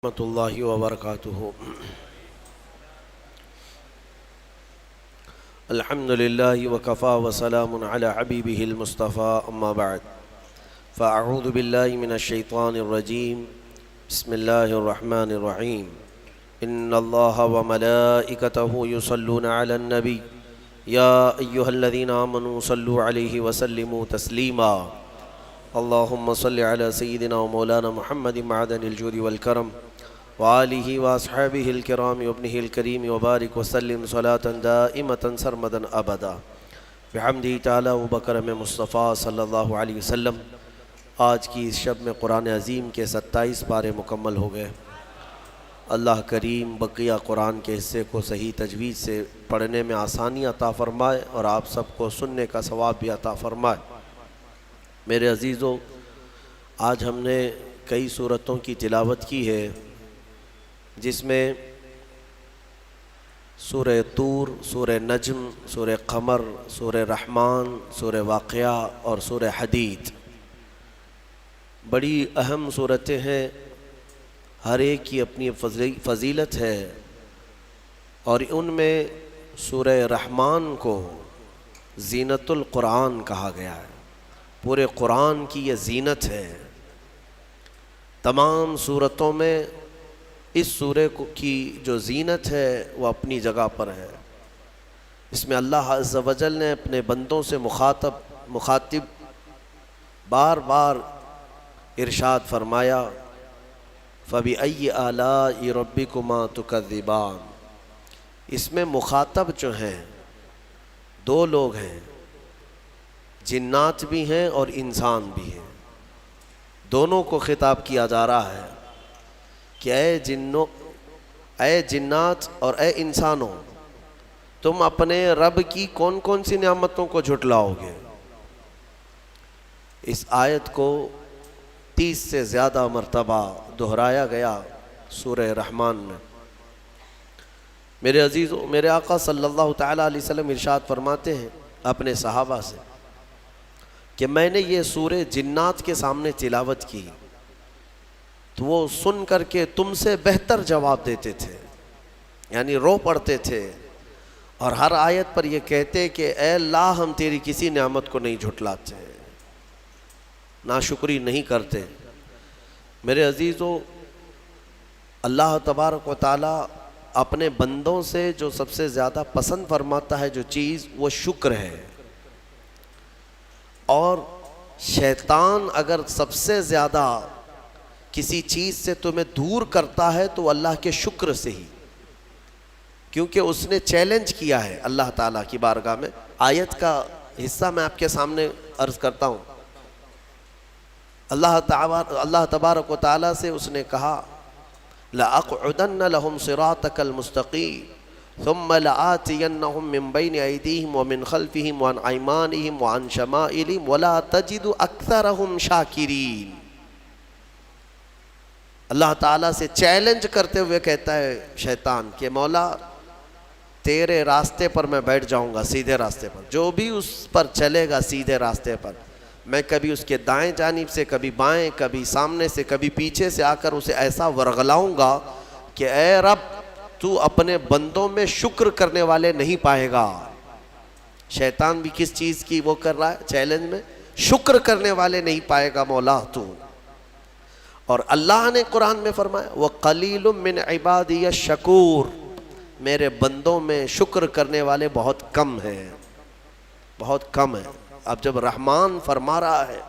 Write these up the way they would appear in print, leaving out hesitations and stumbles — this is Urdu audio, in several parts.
ورحمۃ اللہ وبرکاتہ۔ الحمد للہ وکفا وسلام علی حبیبہ المصطفیٰ، اما بعد فاعوذ باللہ من الشیطان الرجیم، بسم اللہ الرحمن الرحیم۔ ان اللہ وملائکتہ یصلون علی النبی یا ایہا الذین آمنوا صلوا علیہ وسلموا تسلیما۔ اللہم صل علی سیدنا و مولانا محمد معدن الجود والکرم وآلہ واصحابہ الکرام وابنہ الکریم وبارک وسلم صلاة دائمة سرمدا ابدا بحمدہ تعالی و بکرم مصطفیٰ صلی اللہ علیہ وسلم۔ آج کی اس شب میں قرآن عظیم کے 27 پارے مکمل ہو گئے۔ اللہ کریم بقیہ قرآن کے حصے کو صحیح تجوید سے پڑھنے میں آسانی عطا فرمائے اور آپ سب کو سننے کا ثواب بھی عطا فرمائے۔ میرے عزیزو، آج ہم نے کئی سورتوں کی تلاوت کی ہے، جس میں سورہ طور، سورہ نجم، سورہ قمر، سورہ رحمان، سورہ واقعہ اور سورہ حدید بڑی اہم سورتیں ہیں۔ ہر ایک کی اپنی فضیلت ہے، اور ان میں سورہ رحمان کو زینت القرآن کہا گیا ہے۔ پورے قرآن کی یہ زینت ہے۔ تمام سورتوں میں اس سورے کی جو زینت ہے وہ اپنی جگہ پر ہے۔ اس میں اللہ عز و جل نے اپنے بندوں سے مخاطب بار بار ارشاد فرمایا، فَبِأَيِّ آلَاءِ رَبِّكُمَا تُكَذِّبَانِ۔ اس میں مخاطب جو ہیں دو لوگ ہیں، جنات بھی ہیں اور انسان بھی ہیں۔ دونوں کو خطاب کیا جا رہا ہے کہ اے جنات اور اے انسانوں، تم اپنے رب کی کون کون سی نعمتوں کو جھٹلاؤ گے؟ اس آیت کو 30 سے زیادہ مرتبہ دہرایا گیا سورہ رحمان میں۔ میرے عزیزو، میرے آقا صلی اللہ تعالیٰ علیہ وسلم ارشاد فرماتے ہیں اپنے صحابہ سے کہ میں نے یہ سورہ جنات کے سامنے تلاوت کی تو وہ سن کر کے تم سے بہتر جواب دیتے تھے، یعنی رو پڑتے تھے، اور ہر آیت پر یہ کہتے کہ اے اللہ، ہم تیری کسی نعمت کو نہیں جھٹلاتے، ناشکری نہیں کرتے۔ میرے عزیزو، اللہ تبارک و تعالی اپنے بندوں سے جو سب سے زیادہ پسند فرماتا ہے جو چیز، وہ شکر ہے۔ اور شیطان اگر سب سے زیادہ کسی چیز سے تمہیں دور کرتا ہے تو اللہ کے شکر سے ہی، کیونکہ اس نے چیلنج کیا ہے اللہ تعالیٰ کی بارگاہ میں۔ آیت کا حصہ میں آپ کے سامنے عرض کرتا ہوں۔ اللہ تبارک و تعالیٰ سے اس نے کہا، لَأَقْعُدَنَّ لَهُمْ صِرَاطَكَ الْمُسْتَقِيمَ ثُمَّ لَآتِيَنَّهُمْ مِنْ بَيْنِ أَيْدِيهِمْ وَمِنْ خَلْفِهِمْ وَعَنْ أَيْمَانِهِمْ وَعَنْ شَمَائِلِهِمْ وَلَا تَجِدُ أَكْثَرَهُمْ شَاكِرِينَ۔ اللہ تعالیٰ سے چیلنج کرتے ہوئے کہتا ہے شیطان کہ مولا، تیرے راستے پر میں بیٹھ جاؤں گا، سیدھے راستے پر، جو بھی اس پر چلے گا سیدھے راستے پر، میں کبھی اس کے دائیں جانب سے، کبھی بائیں، کبھی سامنے سے، کبھی پیچھے سے آ کر اسے ایسا ورغلاؤں گا کہ اے رب، تو اپنے بندوں میں شکر کرنے والے نہیں پائے گا۔ شیطان بھی کس چیز کی وہ کر رہا ہے چیلنج میں؟ شکر کرنے والے نہیں پائے گا مولا تو۔ اور اللہ نے قرآن میں فرمایا، وَقَلِيلٌ مِّنْ عِبَادِيَ الشَّكُورُ، میرے بندوں میں شکر کرنے والے بہت کم ہیں، بہت کم ہیں۔ اب جب رحمان فرما رہا ہے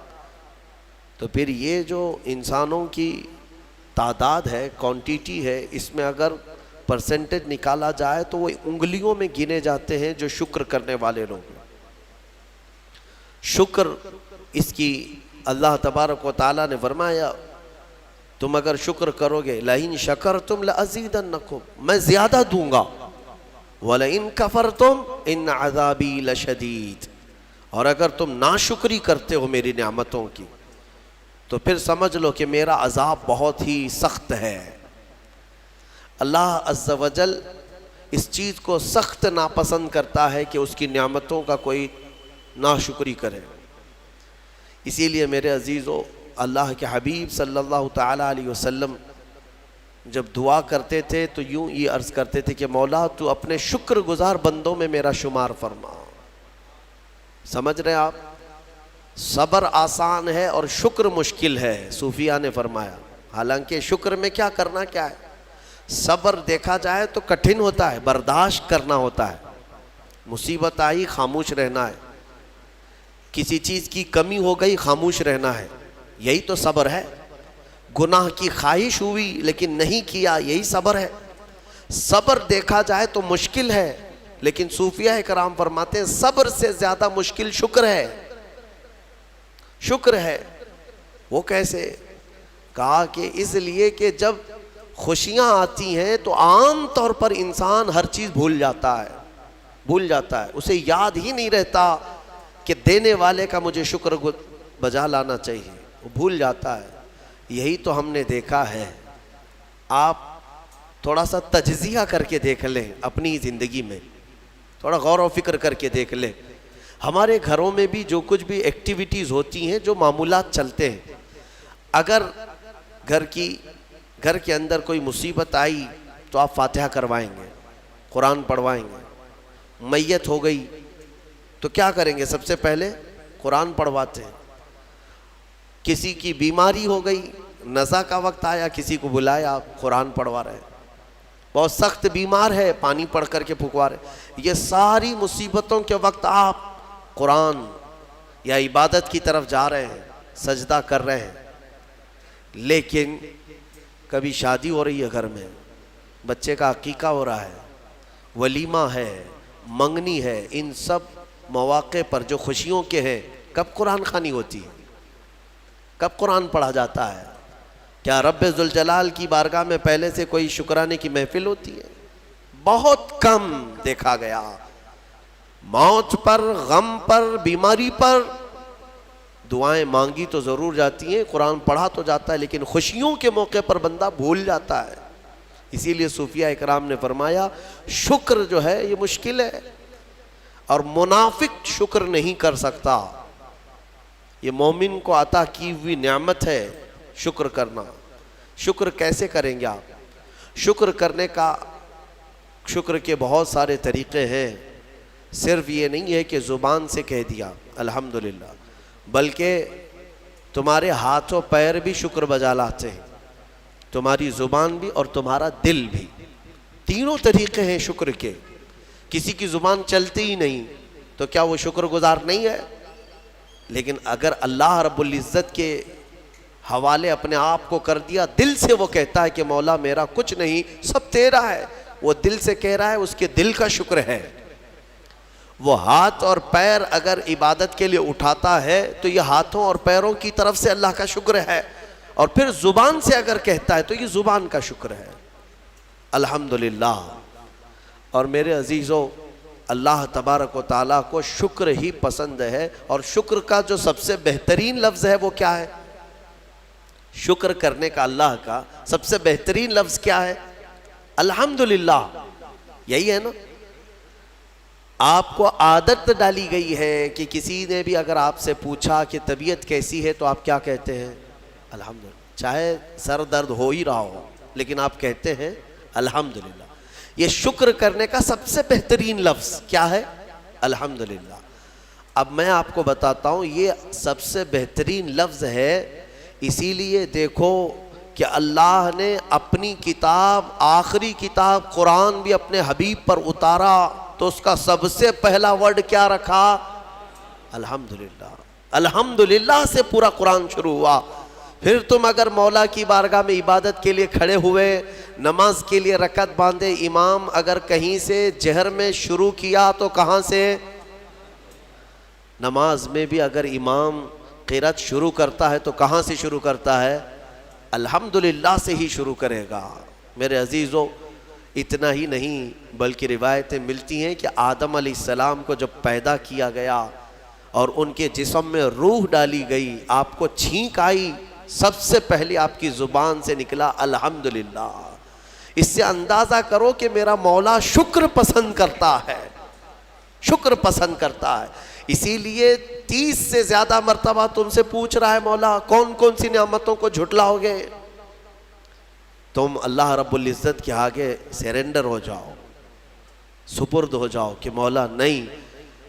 تو پھر یہ جو انسانوں کی تعداد ہے، کوانٹیٹی ہے، اس میں اگر پرسنٹیج نکالا جائے تو وہ انگلیوں میں گنے جاتے ہیں جو شکر کرنے والے لوگ ہیں۔ شکر اس کی اللہ تبارک و تعالیٰ نے فرمایا، تم اگر شکر کرو گے، لَإِن شَكَرْتُمْ لَأَزِيدَنَّكُمْ، میں زیادہ دوں گا، وَلَإِن كَفَرْتُمْ إِنَّ عَذَابِي لَشَدِيدٌ، اور اگر تم ناشکری کرتے ہو میری نعمتوں کی تو پھر سمجھ لو کہ میرا عذاب بہت ہی سخت ہے۔ اللہ عز و جل اس چیز کو سخت ناپسند کرتا ہے کہ اس کی نعمتوں کا کوئی ناشکری کرے۔ اسی لیے میرے عزیزو، اللہ کے حبیب صلی اللہ تعالیٰ علیہ وسلم جب دعا کرتے تھے تو یوں یہ عرض کرتے تھے کہ مولا تو اپنے شکر گزار بندوں میں میرا شمار فرما. سمجھ رہے آپ؟ صبر آسان ہے اور شکر مشکل ہے، صوفیہ نے فرمایا. حالانکہ شکر میں کیا کرنا کیا ہے، صبر دیکھا جائے تو کٹھن ہوتا ہے، برداشت کرنا ہوتا ہے. مصیبت آئی خاموش رہنا ہے، کسی چیز کی کمی ہو گئی خاموش رہنا ہے، یہی تو صبر ہے. گناہ کی خواہش ہوئی لیکن نہیں کیا، یہی صبر ہے. صبر دیکھا جائے تو مشکل ہے، لیکن صوفیہ کرام فرماتے ہیں صبر سے زیادہ مشکل شکر ہے. شکر ہے. وہ کیسے؟ کہا کہ اس لیے کہ جب خوشیاں آتی ہیں تو عام طور پر انسان ہر چیز بھول جاتا ہے، اسے یاد ہی نہیں رہتا کہ دینے والے کا مجھے شکر بجا لانا چاہیے، وہ بھول جاتا ہے. یہی تو ہم نے دیکھا ہے. آپ تھوڑا سا تجزیہ کر کے دیکھ لیں اپنی زندگی میں، تھوڑا غور و فکر کر کے دیکھ لیں. ہمارے گھروں میں بھی جو کچھ بھی ایکٹیویٹیز ہوتی ہیں، جو معمولات چلتے ہیں، اگر گھر کے اندر کوئی مصیبت آئی تو آپ فاتحہ کروائیں گے، قرآن پڑھوائیں گے. میت ہو گئی تو کیا کریں گے؟ سب سے پہلے قرآن پڑھواتے ہیں. کسی کی بیماری ہو گئی، نزا کا وقت آیا، کسی کو بلایا، آپ قرآن پڑھوا رہے ہیں. بہت سخت بیمار ہے، پانی پڑھ کر کے پھکوا رہے. یہ ساری مصیبتوں کے وقت آپ قرآن یا عبادت کی طرف جا رہے ہیں، سجدہ کر رہے ہیں. لیکن کبھی شادی ہو رہی ہے گھر میں، بچے کا عقیقہ ہو رہا ہے، ولیمہ ہے، منگنی ہے، ان سب مواقع پر جو خوشیوں کے ہیں، کب قرآن خوانی ہوتی ہے؟ کب قرآن پڑھا جاتا ہے؟ کیا رب ذوالجلال کی بارگاہ میں پہلے سے کوئی شکرانے کی محفل ہوتی ہے؟ بہت کم دیکھا گیا. موت پر، غم پر، بیماری پر دعائیں مانگی تو ضرور جاتی ہیں، قرآن پڑھا تو جاتا ہے، لیکن خوشیوں کے موقع پر بندہ بھول جاتا ہے. اسی لیے صوفیہ اکرام نے فرمایا شکر جو ہے یہ مشکل ہے، اور منافق شکر نہیں کر سکتا. یہ مومن کو عطا کی ہوئی نعمت ہے شکر کرنا. شکر کیسے کریں گے آپ؟ شکر کرنے کا، شکر کے بہت سارے طریقے ہیں. صرف یہ نہیں ہے کہ زبان سے کہہ دیا الحمدللہ، بلکہ تمہارے ہاتھ و پیر بھی شکر بجا لاتے ہیں، تمہاری زبان بھی اور تمہارا دل بھی. تینوں طریقے ہیں شکر کے. کسی کی زبان چلتی ہی نہیں تو کیا وہ شکر گزار نہیں ہے؟ لیکن اگر اللہ رب العزت کے حوالے اپنے آپ کو کر دیا، دل سے وہ کہتا ہے کہ مولا میرا کچھ نہیں، سب تیرا ہے، وہ دل سے کہہ رہا ہے، اس کے دل کا شکر ہے. وہ ہاتھ اور پیر اگر عبادت کے لیے اٹھاتا ہے تو یہ ہاتھوں اور پیروں کی طرف سے اللہ کا شکر ہے، اور پھر زبان سے اگر کہتا ہے تو یہ زبان کا شکر ہے. الحمدللہ. اور میرے عزیزو، اللہ تبارک و تعالیٰ کو شکر ہی پسند ہے. اور شکر کا جو سب سے بہترین لفظ ہے وہ کیا ہے؟ شکر کرنے کا اللہ کا سب سے بہترین لفظ کیا ہے؟ الحمدللہ. یہی ہے نا. آپ کو عادت ڈالی گئی ہے کہ کسی نے بھی اگر آپ سے پوچھا کہ طبیعت کیسی ہے تو آپ کیا کہتے ہیں؟ الحمدللہ. چاہے سر درد ہو ہی رہا ہو لیکن آپ کہتے ہیں الحمدللہ. یہ شکر کرنے کا سب سے بہترین لفظ کیا ہے؟ الحمدللہ. اب میں آپ کو بتاتا ہوں یہ سب سے بہترین لفظ ہے. اسی لیے دیکھو کہ اللہ نے اپنی کتاب، آخری کتاب قرآن بھی اپنے حبیب پر اتارا تو اس کا سب سے پہلا ورڈ کیا رکھا؟ الحمدللہ. الحمدللہ سے پورا قرآن شروع ہوا. پھر تم اگر مولا کی بارگاہ میں عبادت کے لیے کھڑے ہوئے، نماز کے لیے رکعت باندھے، امام اگر کہیں سے جہر میں شروع کیا تو کہاں سے؟ نماز میں بھی اگر امام قرات شروع کرتا ہے تو کہاں سے شروع کرتا ہے؟ الحمدللہ سے ہی شروع کرے گا. میرے عزیزو، اتنا ہی نہیں بلکہ روایتیں ملتی ہیں کہ آدم علیہ السلام کو جب پیدا کیا گیا اور ان کے جسم میں روح ڈالی گئی، آپ کو چھینک آئی، سب سے پہلے آپ کی زبان سے نکلا الحمدللہ. اس سے اندازہ کرو کہ میرا مولا شکر پسند کرتا ہے، شکر پسند کرتا ہے. اسی لیے 30 سے زیادہ مرتبہ تم سے پوچھ رہا ہے مولا کون کون سی نعمتوں کو جھٹلاؤ گے؟ تم اللہ رب العزت کے آگے سیرنڈر ہو جاؤ، سپرد ہو جاؤ کہ مولا نہیں،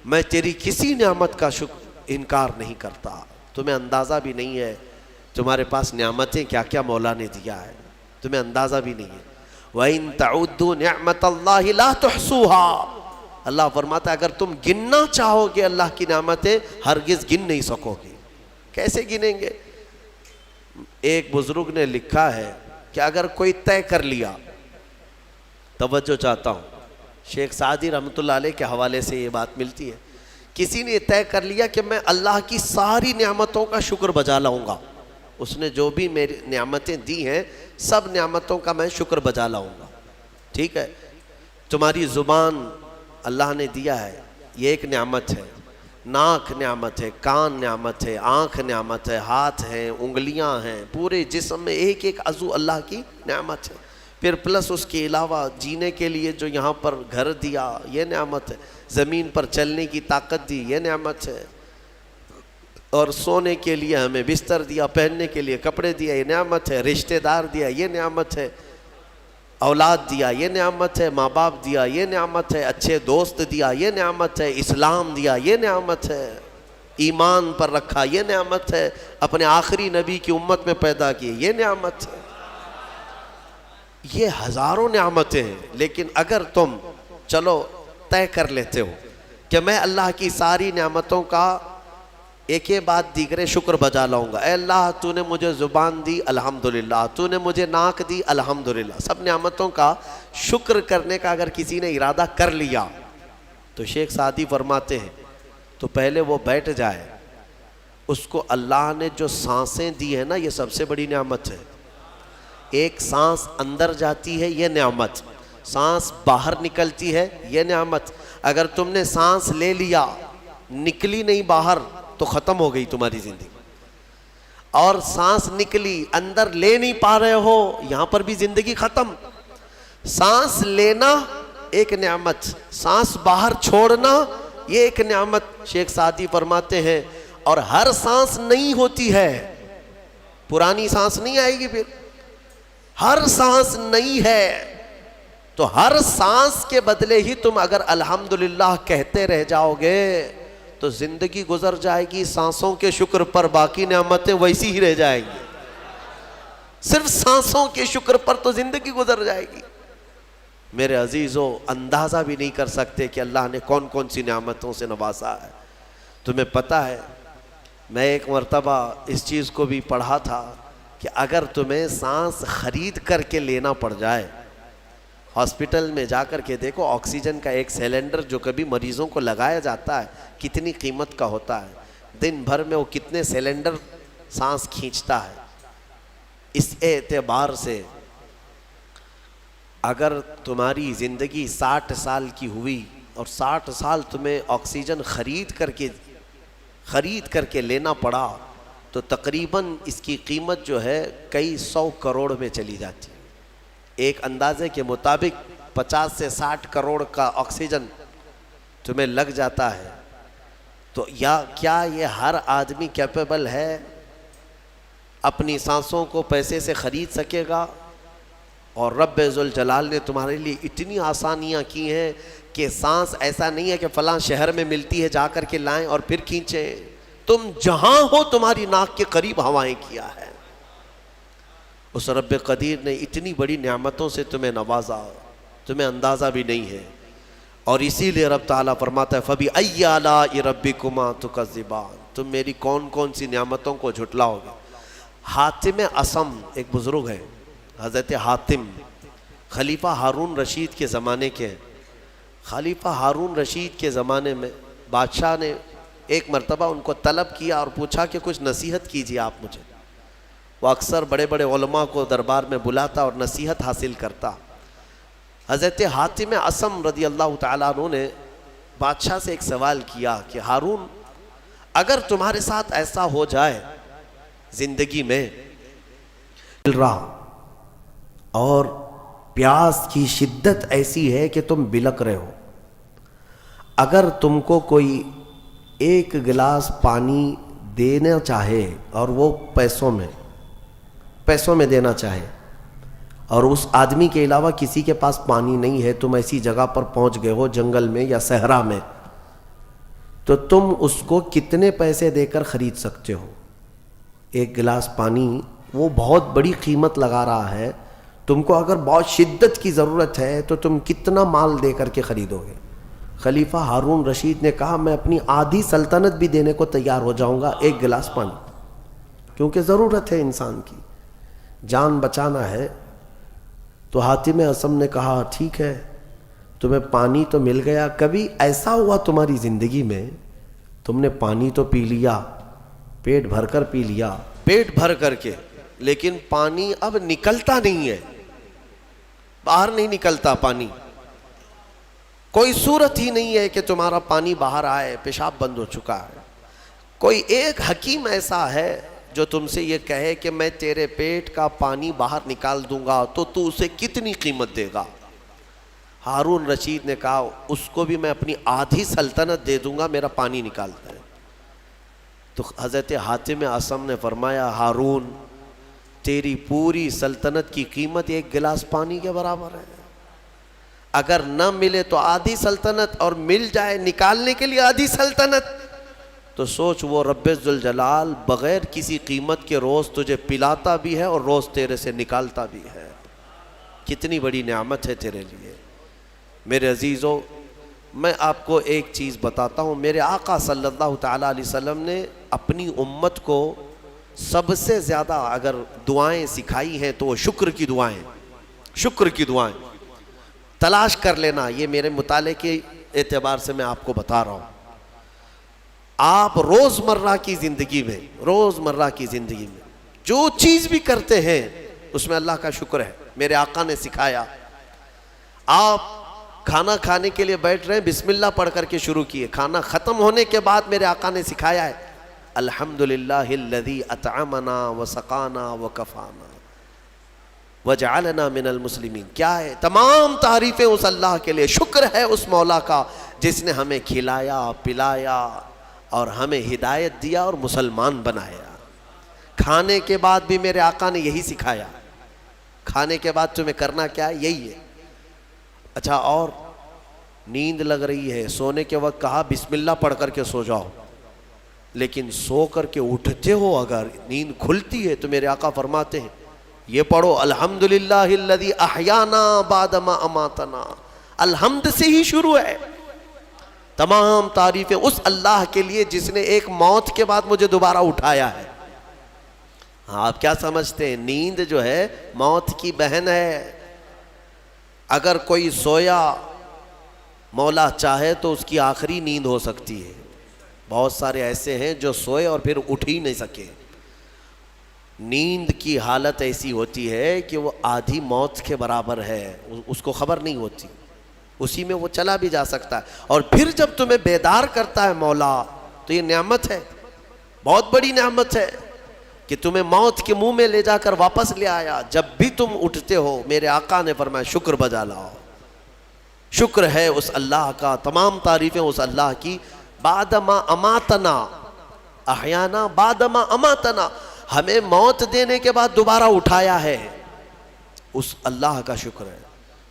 میں تیری کسی نعمت کا انکار نہیں کرتا۔ تمہیں اندازہ بھی نہیں ہے تمہارے پاس نعمتیں کیا کیا مولا نے دیا ہے، تمہیں اندازہ بھی نہیں ہے۔ وَإِن تَعُدُّوا نِعْمَةَ اللَّهِ لَا تُحْصُوهَا، اللہ فرماتا ہے اگر تم گننا چاہو گے اللہ کی نعمتیں ہرگز گن نہیں سکو گے۔ کیسے گنیں گے؟ ایک بزرگ نے لکھا ہے کہ اگر کوئی طے کر لیا، توجہ چاہتا ہوں، شیخ سعدی رحمۃ اللہ علیہ کے حوالے سے یہ بات ملتی ہے، کسی نے طے کر لیا کہ میں اللہ کی ساری نعمتوں کا شکر بجا لاؤں گا، اس نے جو بھی میری نعمتیں دی ہیں سب نعمتوں کا میں شکر بجا لاؤں گا، ٹھیک ہے؟ تمہاری زبان اللہ نے دیا ہے، یہ ایک نعمت ہے، ناک نعمت ہے، کان نعمت ہے، آنکھ نعمت ہے، ہاتھ ہیں، انگلیاں ہیں، پورے جسم میں ایک ایک عضو اللہ کی نعمت ہے، پھر پلس اس کے علاوہ جینے کے لیے جو یہاں پر گھر دیا یہ نعمت ہے، زمین پر چلنے کی طاقت دی یہ نعمت ہے، اور سونے کے لیے ہمیں بستر دیا، پہننے کے لیے کپڑے دیا یہ نعمت ہے، رشتہ دار دیا یہ نعمت ہے، اولاد دیا یہ نعمت ہے، ماں باپ دیا یہ نعمت ہے، اچھے دوست دیا یہ نعمت ہے، اسلام دیا یہ نعمت ہے، ایمان پر رکھا یہ نعمت ہے، اپنے آخری نبی کی امت میں پیدا کی یہ نعمت ہے۔ یہ ہزاروں نعمتیں ہیں، لیکن اگر تم چلو طے کر لیتے ہو کہ میں اللہ کی ساری نعمتوں کا ایک بعد دیگرے شکر بجا لاؤں گا، اے اللہ تو نے مجھے زبان دی الحمدللہ، تو نے مجھے ناک دی الحمدللہ، سب نعمتوں کا شکر کرنے کا اگر کسی نے ارادہ کر لیا تو شیخ سعدی فرماتے ہیں تو پہلے وہ بیٹھ جائے، اس کو اللہ نے جو سانسیں دی ہیں نا یہ سب سے بڑی نعمت ہے۔ ایک سانس اندر جاتی ہے یہ نعمت، سانس باہر نکلتی ہے یہ نعمت۔ اگر تم نے سانس لے لیا نکلی نہیں باہر تو ختم ہو گئی تمہاری زندگی، اور سانس نکلی اندر لے نہیں پا رہے ہو یہاں پر بھی زندگی ختم۔ سانس لینا ایک نعمت، سانس باہر چھوڑنا یہ ایک نعمت۔ شیخ سعدی فرماتے ہیں اور ہر سانس نہیں ہوتی ہے، پرانی سانس نہیں آئے گی، پھر ہر سانس نہیں ہے، تو ہر سانس کے بدلے ہی تم اگر الحمدللہ کہتے رہ جاؤ گے تو زندگی گزر جائے گی سانسوں کے شکر پر، باقی نعمتیں ویسی ہی رہ جائیں گی، صرف سانسوں کے شکر پر تو زندگی گزر جائے گی۔ میرے عزیزو اندازہ بھی نہیں کر سکتے کہ اللہ نے کون کون سی نعمتوں سے نوازا ہے۔ تمہیں پتہ ہے میں ایک مرتبہ اس چیز کو بھی پڑھا تھا کہ اگر تمہیں سانس خرید کر کے لینا پڑ جائے، ہاسپٹل میں جا کر کے دیکھو آکسیجن کا ایک سلنڈر جو کبھی مریضوں کو لگایا جاتا ہے کتنی قیمت کا ہوتا ہے، دن بھر میں وہ کتنے سلنڈر سانس کھینچتا ہے۔ اس اعتبار سے اگر تمہاری زندگی 60 سال کی ہوئی اور 60 سال تمہیں آکسیجن خرید کر کے لینا پڑا تو تقریباً اس کی قیمت جو ہے کئی 100 کروڑ میں چلی جاتی ہے۔ ایک اندازے کے مطابق 50 سے 60 کروڑ کا آکسیجن تمہیں لگ جاتا ہے، تو کیا یہ ہر آدمی کیپیبل ہے اپنی سانسوں کو پیسے سے خرید سکے گا؟ اور رب ذوالجلال نے تمہارے لیے اتنی آسانیاں کی ہیں کہ سانس ایسا نہیں ہے کہ فلاں شہر میں ملتی ہے جا کر کے لائیں اور پھر کھینچیں، تم جہاں ہو تمہاری ناک کے قریب ہوائیں کیا ہے۔ اس رب قدیر نے اتنی بڑی نعمتوں سے تمہیں نوازا، تمہیں اندازہ بھی نہیں ہے، اور اسی لیے رب تعالیٰ فرماتا ہے فَبِأَيِّ آلَاءِ رَبِّكُمَا تُكَذِّبَانِ، تم میری کون کون سی نعمتوں کو جھٹلاؤ گے۔ حاتم اصم ایک بزرگ ہے، حضرت حاتم خلیفہ ہارون رشید کے زمانے کے ہیں۔ خلیفہ ہارون رشید کے زمانے میں بادشاہ نے ایک مرتبہ ان کو طلب کیا اور پوچھا کہ کچھ نصیحت کیجیے آپ مجھے۔ وہ اکثر بڑے بڑے علماء کو دربار میں بلاتا اور نصیحت حاصل کرتا۔ حضرت حاتم اصم رضی اللہ تعالیٰ عنہ نے بادشاہ سے ایک سوال کیا کہ ہارون اگر تمہارے ساتھ ایسا ہو جائے زندگی میں اور پیاس کی شدت ایسی ہے کہ تم بلک رہے ہو، اگر تم کو کوئی ایک گلاس پانی دینا چاہے اور وہ پیسوں میں دینا چاہے، اور اس آدمی کے علاوہ کسی کے پاس پانی نہیں ہے، تم ایسی جگہ پر پہنچ گئے ہو جنگل میں یا صحرا میں، تو تم اس کو کتنے پیسے دے کر خرید سکتے ہو؟ ایک گلاس پانی وہ بہت بڑی قیمت لگا رہا ہے، تم کو اگر بہت شدت کی ضرورت ہے تو تم کتنا مال دے کر کے خریدو گے؟ خلیفہ ہارون رشید نے کہا میں اپنی آدھی سلطنت بھی دینے کو تیار ہو جاؤں گا ایک گلاس پانی، کیونکہ ضرورت ہے انسان کی، جان بچانا ہے۔ تو حاتم اصم نے کہا ٹھیک ہے، تمہیں پانی تو مل گیا، کبھی ایسا ہوا تمہاری زندگی میں تم نے پانی تو پی لیا، پیٹ بھر کر پی لیا، پیٹ بھر کر کے، لیکن پانی اب نکلتا نہیں ہے، باہر نہیں نکلتا پانی، کوئی صورت ہی نہیں ہے کہ تمہارا پانی باہر آئے، پیشاب بند ہو چکا ہے۔ کوئی ایک حکیم ایسا ہے جو تم سے یہ کہے کہ میں تیرے پیٹ کا پانی باہر نکال دوں گا تو تو اسے کتنی قیمت دے گا؟ ہارون رشید نے کہا اس کو بھی میں اپنی آدھی سلطنت دے دوں گا، میرا پانی نکالتا ہے۔ تو حضرت حاتم اصم نے فرمایا ہارون تیری پوری سلطنت کی قیمت ایک گلاس پانی کے برابر ہے، اگر نہ ملے تو آدھی سلطنت، اور مل جائے نکالنے کے لیے آدھی سلطنت، تو سوچ وہ رب ذوالجلال بغیر کسی قیمت کے روز تجھے پلاتا بھی ہے اور روز تیرے سے نکالتا بھی ہے، کتنی بڑی نعمت ہے تیرے لیے۔ میرے عزیزو، میں آپ کو ایک چیز بتاتا ہوں، میرے آقا صلی اللہ تعالیٰ علیہ وسلم نے اپنی امت کو سب سے زیادہ اگر دعائیں سکھائی ہیں تو وہ شکر کی دعائیں، شکر کی دعائیں تلاش کر لینا، یہ میرے مطالعے کے اعتبار سے میں آپ کو بتا رہا ہوں۔ آپ روزمرہ کی زندگی میں جو چیز بھی کرتے ہیں اس میں اللہ کا شکر ہے، میرے آقا نے سکھایا۔ آپ کھانا کھانے کے لیے بیٹھ رہے ہیں، بسم اللہ پڑھ کر کے شروع کیے، کھانا ختم ہونے کے بعد میرے آقا نے سکھایا ہے الحمدللہ الذی اطعمنا وسقانا وکفانا وجعلنا من المسلمین۔ کیا ہے؟ تمام تعریفیں اس اللہ کے لیے، شکر ہے اس مولا کا جس نے ہمیں کھلایا پلایا اور ہمیں ہدایت دیا اور مسلمان بنایا۔ کھانے کے بعد بھی میرے آقا نے یہی سکھایا، کھانے کے بعد تمہیں کرنا کیا ہے؟ یہی ہے۔ اچھا، اور نیند لگ رہی ہے، سونے کے وقت کہا بسم اللہ پڑھ کر کے سو جاؤ، لیکن سو کر کے اٹھتے ہو اگر نیند کھلتی ہے تو میرے آقا فرماتے ہیں یہ پڑھو الحمدللہ الذی احیانا بعد ما اماتنا۔ الحمد سے ہی شروع ہے، تمام تعریفیں اس اللہ کے لیے جس نے ایک موت کے بعد مجھے دوبارہ اٹھایا ہے۔ ہاں، آپ کیا سمجھتے ہیں؟ نیند جو ہے موت کی بہن ہے، اگر کوئی سویا مولا چاہے تو اس کی آخری نیند ہو سکتی ہے۔ بہت سارے ایسے ہیں جو سوئے اور پھر اٹھ ہی نہیں سکے۔ نیند کی حالت ایسی ہوتی ہے کہ وہ آدھی موت کے برابر ہے، اس کو خبر نہیں ہوتی، اسی میں وہ چلا بھی جا سکتا ہے، اور پھر جب تمہیں بیدار کرتا ہے مولا تو یہ نعمت ہے، بہت بڑی نعمت ہے کہ تمہیں موت کے منہ میں لے جا کر واپس لے آیا۔ جب بھی تم اٹھتے ہو میرے آقا نے فرمایا شکر بجا لاؤ، شکر ہے اس اللہ کا، تمام تعریفیں اس اللہ کی۔ بعد ما اماتنا احیانا بعد ما اماتنا، ہمیں موت دینے کے بعد دوبارہ اٹھایا ہے، اس اللہ کا شکر ہے۔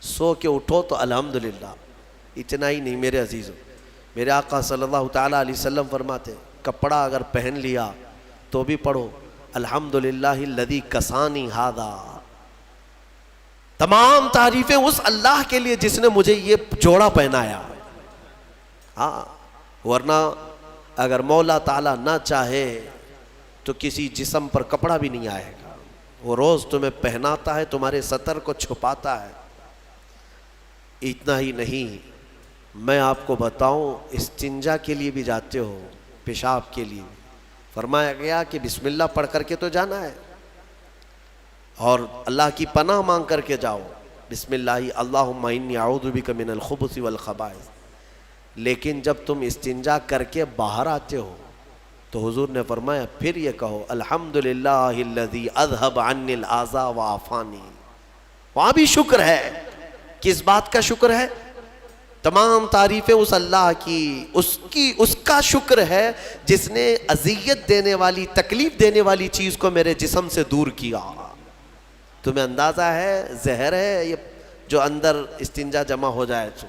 سو کے اٹھو تو الحمدللہ۔ اتنا ہی نہیں میرے عزیزو، میرے آقا صلی اللہ تعالیٰ علیہ وسلم فرماتے کپڑا اگر پہن لیا تو بھی پڑھو الحمدللہ الذی کسانی ھذا۔ تمام تعریفیں اس اللہ کے لیے جس نے مجھے یہ جوڑا پہنایا۔ ہاں، ورنہ اگر مولا تعالیٰ نہ چاہے تو کسی جسم پر کپڑا بھی نہیں آئے گا، وہ روز تمہیں پہناتا ہے، تمہارے ستر کو چھپاتا ہے۔ اتنا ہی نہیں، میں آپ کو بتاؤں استنجا کے لیے بھی جاتے ہو، پیشاب کے لیے فرمایا گیا کہ بسم اللہ پڑھ کر کے تو جانا ہے، اور اللہ کی پناہ مانگ کر کے جاؤ، بسم اللہ اللہم انی اعوذ بک من الخبث والخبائث۔ لیکن جب تم استنجا کر کے باہر آتے ہو تو حضور نے فرمایا پھر یہ کہو الحمدللہ الذی اذھب عنی الاذی وعافانی۔ وہاں بھی شکر ہے، کس بات کا شکر ہے؟ تمام تعریفیں اس اللہ کی، اس کا شکر ہے جس نے اذیت دینے والی، تکلیف دینے والی چیز کو میرے جسم سے دور کیا۔ تمہیں اندازہ ہے زہر ہے یہ جو اندر استنجا جمع ہو جائے تو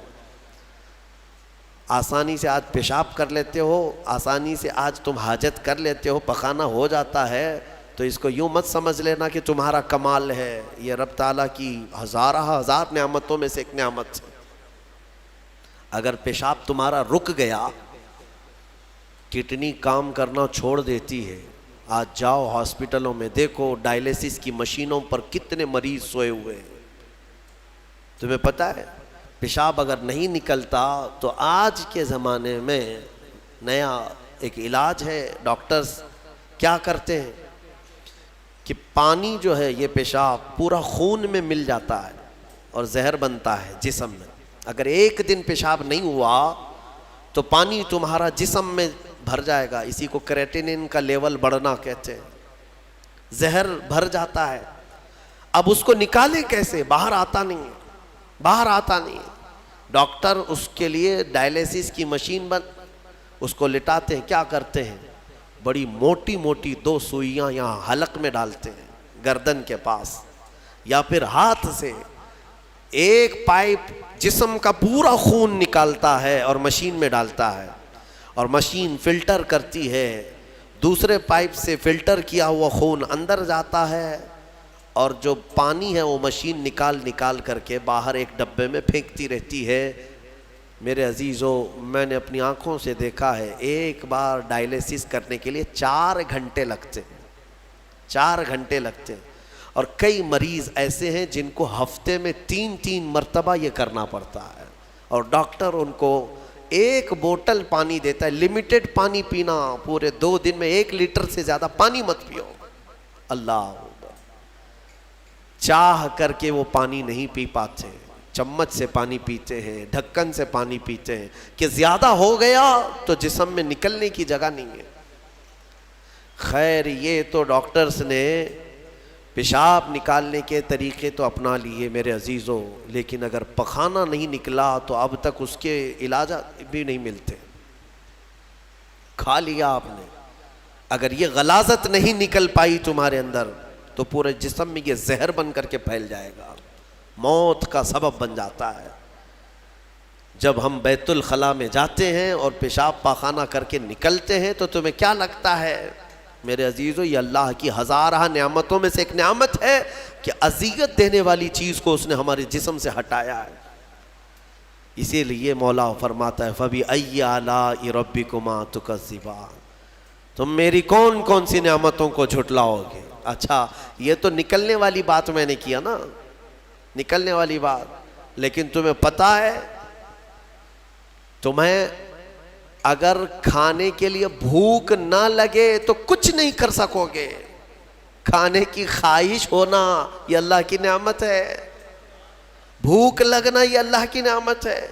آسانی سے آج پیشاب کر لیتے ہو، آسانی سے آج تم حاجت کر لیتے ہو، پخانہ ہو جاتا ہے، تو اس کو یوں مت سمجھ لینا کہ تمہارا کمال ہے، یہ رب تعالیٰ کی ہزار نعمتوں میں سے ایک نعمت ہے۔ اگر پیشاب تمہارا رک گیا، کڈنی کام کرنا چھوڑ دیتی ہے، آج جاؤ ہاسپٹلوں میں دیکھو ڈائلیسس کی مشینوں پر کتنے مریض سوئے ہوئے ہیں۔ تمہیں پتہ ہے پیشاب اگر نہیں نکلتا تو آج کے زمانے میں نیا ایک علاج ہے، ڈاکٹرز کیا کرتے ہیں کہ پانی جو ہے یہ پیشاب پورا خون میں مل جاتا ہے اور زہر بنتا ہے جسم میں۔ اگر ایک دن پیشاب نہیں ہوا تو پانی تمہارا جسم میں بھر جائے گا، اسی کو کریٹینن کا لیول بڑھنا کہتے ہیں، زہر بھر جاتا ہے۔ اب اس کو نکالے کیسے؟ باہر آتا نہیں ہے، باہر آتا نہیں ہے۔ ڈاکٹر اس کے لیے ڈائلیسس کی مشین اس کو لٹاتے ہیں، کیا کرتے ہیں؟ بڑی موٹی موٹی 2 سوئیاں یہاں حلق میں ڈالتے ہیں گردن کے پاس، یا پھر ہاتھ سے ایک پائپ جسم کا پورا خون نکالتا ہے اور مشین میں ڈالتا ہے، اور مشین فلٹر کرتی ہے، دوسرے پائپ سے فلٹر کیا ہوا خون اندر جاتا ہے، اور جو پانی ہے وہ مشین نکال کر کے باہر ایک ڈبے میں پھینکتی رہتی ہے۔ میرے عزیزو، میں نے اپنی آنکھوں سے دیکھا ہے ایک بار ڈائلیسس کرنے کے لیے 4 گھنٹے لگتے ہیں، 4 گھنٹے لگتے ہیں، اور کئی مریض ایسے ہیں جن کو ہفتے میں 3 مرتبہ یہ کرنا پڑتا ہے، اور ڈاکٹر ان کو ایک بوتل پانی دیتا ہے، لمیٹڈ پانی پینا، پورے 2 دن میں 1 لیٹر سے زیادہ پانی مت پیو۔ اللہ چاہ کر کے وہ پانی نہیں پی پاتے، چمچ سے پانی پیتے ہیں، ڈھکن سے پانی پیتے ہیں کہ زیادہ ہو گیا تو جسم میں نکلنے کی جگہ نہیں ہے۔ خیر یہ تو ڈاکٹرز نے پیشاب نکالنے کے طریقے تو اپنا لیے میرے عزیزوں، لیکن اگر پخانہ نہیں نکلا تو اب تک اس کے علاج بھی نہیں ملتے۔ کھا لیا آپ نے، اگر یہ غلاظت نہیں نکل پائی تمہارے اندر تو پورے جسم میں یہ زہر بن کر کے پھیل جائے گا، موت کا سبب بن جاتا ہے۔ جب ہم بیت الخلاء میں جاتے ہیں اور پیشاب پاخانہ کر کے نکلتے ہیں تو تمہیں کیا لگتا ہے میرے عزیزو؟ یہ اللہ کی ہزارہ نعمتوں میں سے ایک نعمت ہے کہ اذیت دینے والی چیز کو اس نے ہمارے جسم سے ہٹایا ہے۔ اسی لیے مولا فرماتا ہے فَبِأَيِّ آلَاءِ رَبِّكُمَا تُكَذِّبَانِ، تم میری کون کون سی نعمتوں کو جھٹلاؤ گے؟ اچھا یہ تو نکلنے والی بات میں نے کیا نا، نکلنے والی بات، لیکن تمہیں پتہ ہے تمہیں اگر کھانے کے لیے بھوک نہ لگے تو کچھ نہیں کر سکو گے۔ کھانے کی خواہش ہونا یہ اللہ کی نعمت ہے، بھوک لگنا یہ اللہ کی نعمت ہے۔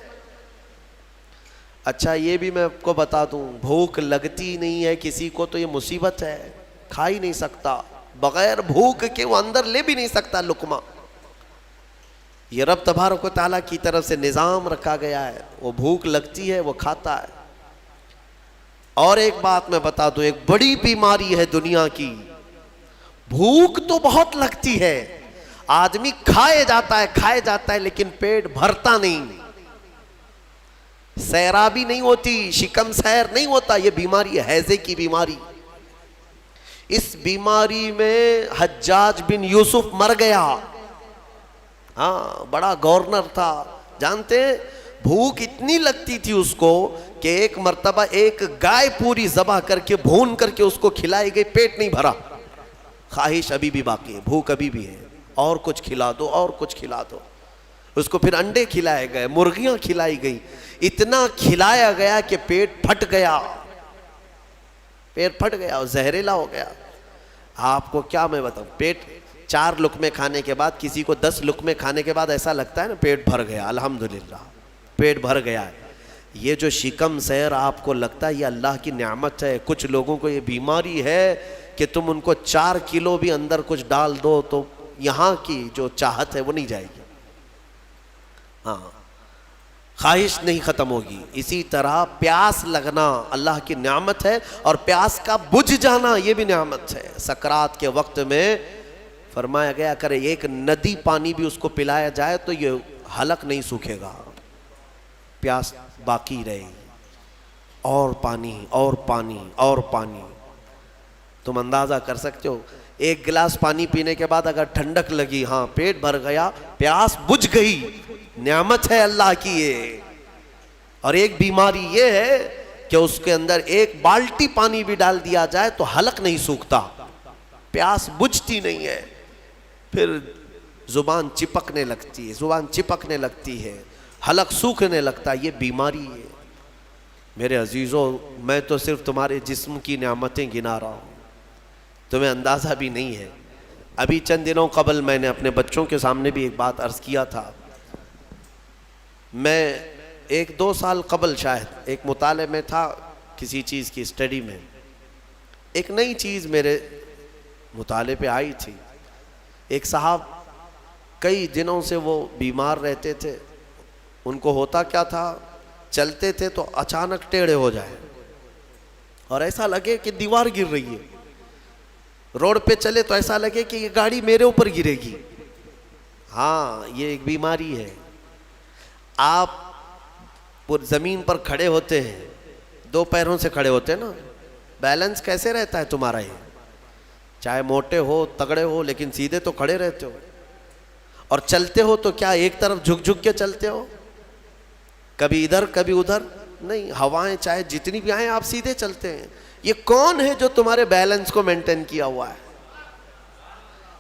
اچھا یہ بھی میں آپ کو بتا دوں، بھوک لگتی نہیں ہے کسی کو تو یہ مصیبت ہے، کھا ہی نہیں سکتا، بغیر بھوک کے وہ اندر لے بھی نہیں سکتا لقمہ۔ یہ رب تبارک و تعالیٰ کی طرف سے نظام رکھا گیا ہے، وہ بھوک لگتی ہے وہ کھاتا ہے۔ اور ایک بات میں بتا دوں، ایک بڑی بیماری ہے دنیا کی، بھوک تو بہت لگتی ہے، آدمی کھائے جاتا ہے لیکن پیٹ بھرتا نہیں، سیرابی نہیں ہوتی، شکم سیر نہیں ہوتا۔ یہ بیماری ہے ہیضے کی بیماری۔ اس بیماری میں حجاج بن یوسف مر گیا، ہاں بڑا گورنر تھا، جانتے ہیں بھوک اتنی لگتی تھی اس کو کہ ایک مرتبہ ایک گائے پوری ذبح کر کے بھون کر کے اس کو کھلائی گئی، پیٹ نہیں بھرا، خواہش ابھی بھی باقی ہے، بھوک ابھی بھی ہے، اور کچھ کھلا دو اور کچھ کھلا دو۔ اس کو پھر انڈے کھلائے گئے، مرغیاں کھلائی گئی، اتنا کھلایا گیا کہ پیٹ پھٹ گیا، پیٹ پھٹ گیا اور زہریلا ہو گیا۔ آپ کو کیا میں بتاؤں، پیٹ 4 لقمے کھانے کے بعد، کسی کو 10 لقمے کھانے کے بعد ایسا لگتا ہے نا پیٹ بھر گیا، الحمدللہ پیٹ بھر گیا ہے۔ یہ جو شکم سیر آپ کو لگتا ہے یہ اللہ کی نعمت ہے۔ کچھ لوگوں کو یہ بیماری ہے کہ تم ان کو 4 کلو بھی اندر کچھ ڈال دو تو یہاں کی جو چاہت ہے وہ نہیں جائے گی، ہاں خواہش نہیں ختم ہوگی۔ اسی طرح پیاس لگنا اللہ کی نعمت ہے، اور پیاس کا بجھ جانا یہ بھی نعمت ہے۔ سکرات کے وقت میں فرمایا گیا اگر ایک ندی پانی بھی اس کو پلایا جائے تو یہ حلق نہیں سوکھے گا، پیاس باقی رہے گی، اور پانی اور پانی اور پانی۔ تم اندازہ کر سکتے ہو ایک گلاس پانی پینے کے بعد اگر ٹھنڈک لگی، ہاں پیٹ بھر گیا، پیاس بجھ گئی، نعمت ہے اللہ کی یہ۔ اور ایک بیماری یہ ہے کہ اس کے اندر ایک بالٹی پانی بھی ڈال دیا جائے تو حلق نہیں سوکھتا، پیاس بجھتی نہیں ہے، پھر زبان چپکنے لگتی ہے، حلق سوکھنے لگتا ہے، یہ بیماری ہے۔ میرے عزیزوں، میں تو صرف تمہارے جسم کی نعمتیں گنا رہا ہوں، تمہیں اندازہ بھی نہیں ہے۔ ابھی چند دنوں قبل میں نے اپنے بچوں کے سامنے بھی ایک بات عرض کیا تھا۔ میں 1-2 سال قبل شاید ایک مطالعے میں تھا، کسی چیز کی اسٹڈی میں، ایک نئی چیز میرے مطالعے پہ آئی تھی۔ ایک صاحب کئی دنوں سے وہ بیمار رہتے تھے، ان کو ہوتا کیا تھا، چلتے تھے تو اچانک ٹیڑھے ہو جائے اور ایسا لگے کہ دیوار گر رہی ہے، روڈ پہ چلے تو ایسا لگے کہ یہ گاڑی میرے اوپر گرے گی۔ ہاں، یہ ایک بیماری ہے۔ آپ زمین پر کھڑے ہوتے ہیں، 2 پیروں سے کھڑے ہوتے ہیں نا، بیلنس کیسے رہتا ہے تمہارا؟ یہ چاہے موٹے ہو تگڑے ہو لیکن سیدھے تو کھڑے رہتے ہو، اور چلتے ہو تو کیا ایک طرف جھک جھک کے چلتے ہو، کبھی ادھر کبھی ادھر نہیں، ہوائیں چاہے جتنی بھی آئیں آپ سیدھے چلتے ہیں۔ یہ کون ہے جو تمہارے بیلنس کو مینٹین کیا ہوا ہے؟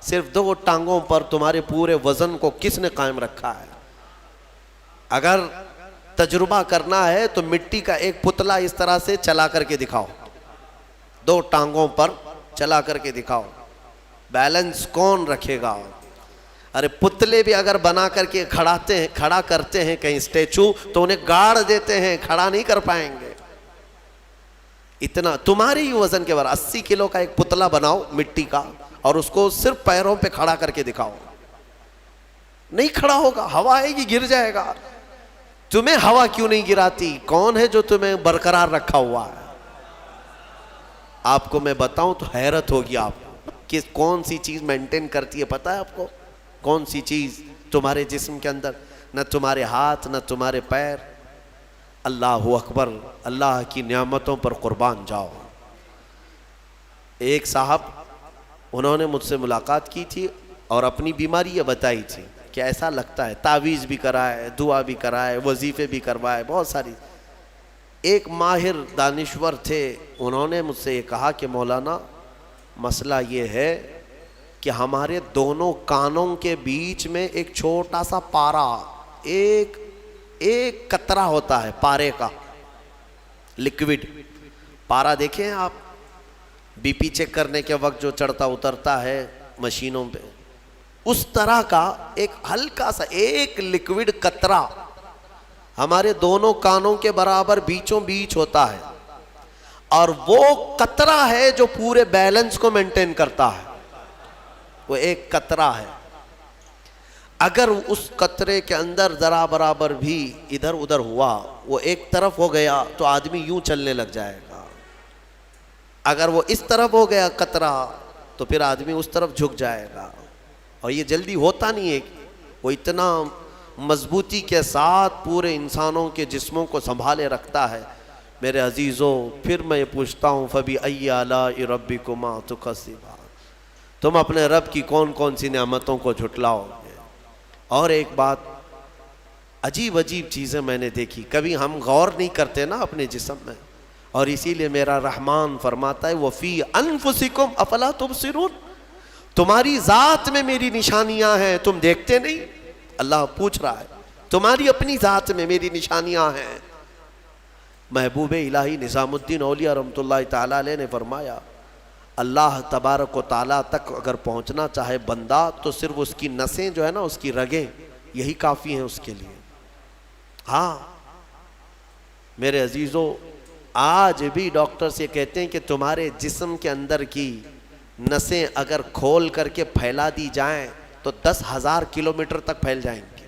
صرف 2 ٹانگوں پر تمہارے پورے وزن کو کس نے قائم رکھا ہے؟ اگر تجربہ کرنا ہے تو مٹی کا ایک پتلا اس طرح سے چلا کر کے دکھاؤ، 2 ٹانگوں پر چلا کر کے دکھاؤ، بیلنس کون رکھے گا؟ ارے پتلے بھی اگر بنا کر کے کھڑا کرتے ہیں کہیں اسٹیچو تو انہیں گاڑ دیتے ہیں، کھڑا نہیں کر پائیں گے۔ اتنا تمہاری ہی وزن کے برابر 80 کلو کا ایک پتلا بناؤ مٹی کا اور اس کو صرف پیروں پہ کھڑا کر کے دکھاؤ، نہیں کھڑا ہوگا، ہوا آئے گی گر جائے گا۔ تمہیں ہوا کیوں نہیں گراتی؟ کون ہے جو تمہیں برقرار رکھا ہوا ہے؟ آپ کو میں بتاؤں تو حیرت ہوگی آپ کو کہ کون سی چیز مینٹین کرتی ہے، پتہ ہے آپ کو کون سی چیز تمہارے جسم کے اندر؟ نہ تمہارے ہاتھ نہ تمہارے پیر۔ اللہ اکبر، اللہ کی نعمتوں پر قربان جاؤ۔ ایک صاحب انہوں نے مجھ سے ملاقات کی تھی اور اپنی بیماری یہ بتائی تھی کہ ایسا لگتا ہے، تعویذ بھی کرائے، دعا بھی کرائے، وظیفے بھی کروائے، بہت ساری۔ ایک ماہر دانشور تھے، انہوں نے مجھ سے یہ کہا کہ مولانا مسئلہ یہ ہے کہ ہمارے دونوں کانوں کے بیچ میں ایک چھوٹا سا پارا، ایک قطرہ ہوتا ہے پارے کا، لکوڈ پارا دیکھیں آپ، بی پی چیک کرنے کے وقت جو چڑھتا اترتا ہے مشینوں پہ، اس طرح کا ایک ہلکا سا ایک لکوڈ قطرہ ہمارے دونوں کانوں کے برابر بیچوں بیچ ہوتا ہے، اور وہ قطرہ ہے جو پورے بیلنس کو مینٹین کرتا ہے۔ وہ ایک قطرہ ہے، اگر اس قطرے کے اندر ذرا برابر بھی ادھر ادھر ہوا، وہ ایک طرف ہو گیا تو آدمی یوں چلنے لگ جائے گا، اگر وہ اس طرف ہو گیا قطرہ تو پھر آدمی اس طرف جھک جائے گا، اور یہ جلدی ہوتا نہیں ہے۔ وہ اتنا مضبوطی کے ساتھ پورے انسانوں کے جسموں کو سنبھالے رکھتا ہے۔ میرے عزیزوں، پھر میں یہ پوچھتا ہوں فَبِأَيِّ آلَاءِ رَبِّكُمَا تُكَذِّبَانِ، تم اپنے رب کی کون کون سی نعمتوں کو جھٹلاؤ گے؟ اور ایک بات، عجیب چیزیں میں نے دیکھی، کبھی ہم غور نہیں کرتے نا اپنے جسم میں، اور اسی لیے میرا رحمان فرماتا ہے وَفِي أَنفُسِكُمْ أَفَلَا تُبْصِرُونَ، تمہاری ذات میں میری نشانیاں ہیں، تم دیکھتے نہیں؟ اللہ پوچھ رہا ہے، تمہاری اپنی ذات میں میری نشانیاں ہیں۔ محبوب الہی نظام الدین اولیاء رحمۃ اللہ تعالیٰ علیہ نے فرمایا، اللہ تبارک و تعالیٰ تک اگر پہنچنا چاہے بندہ تو صرف اس کی نسیں جو ہے نا، اس کی رگیں، یہی کافی ہیں اس کے لیے۔ ہاں میرے عزیزوں، آج بھی ڈاکٹرز یہ کہتے ہیں کہ تمہارے جسم کے اندر کی نسیں اگر کھول کر کے پھیلا دی جائیں تو 10,000 کلومیٹر تک پھیل جائیں گے،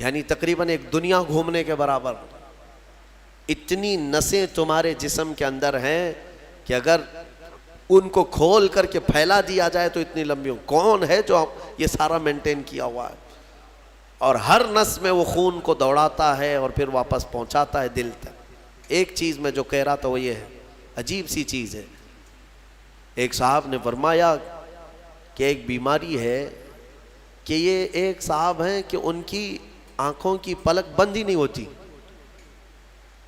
یعنی تقریباً ایک دنیا گھومنے کے برابر۔ اتنی نسیں تمہارے جسم کے اندر ہیں کہ اگر ان کو کھول کر کے پھیلا دیا جائے تو اتنی لمبی کون ہے جو یہ سارا مینٹین کیا ہوا ہے؟ اور ہر نس میں وہ خون کو دوڑاتا ہے اور پھر واپس پہنچاتا ہے دل تک۔ ایک چیز میں جو کہہ رہا تھا وہ یہ ہے، عجیب سی چیز ہے، ایک صاحب نے فرمایا کہ ایک بیماری ہے کہ یہ ایک صاحب ہیں کہ ان کی آنکھوں کی پلک بند ہی نہیں ہوتی،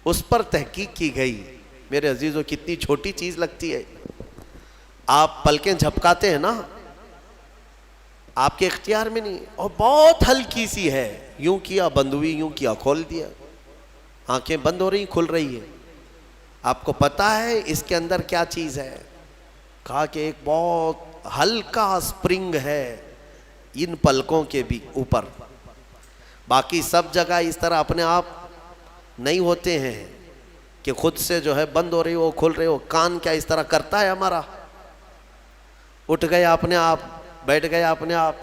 اس پر تحقیق کی گئی۔ میرے عزیزو کتنی چھوٹی چیز لگتی ہے، آپ پلکیں جھپکاتے ہیں نا، آپ کے اختیار میں نہیں، اور بہت ہلکی سی ہے، یوں کیا بند ہوئی، یوں کیا کھول دیا، آنکھیں بند ہو رہی کھل رہی ہے۔ آپ کو پتا ہے اس کے اندر کیا چیز ہے؟ کہا کہ ایک بہت ہلکا سپرنگ ہے ان پلکوں کے بھی اوپر، باقی سب جگہ اس طرح اپنے آپ نہیں ہوتے ہیں کہ خود سے جو ہے بند ہو رہی ہو کھل رہی ہو۔ کان کیا اس طرح کرتا ہے ہمارا؟ اٹھ گیا اپنے آپ، بیٹھ گیا اپنے آپ۔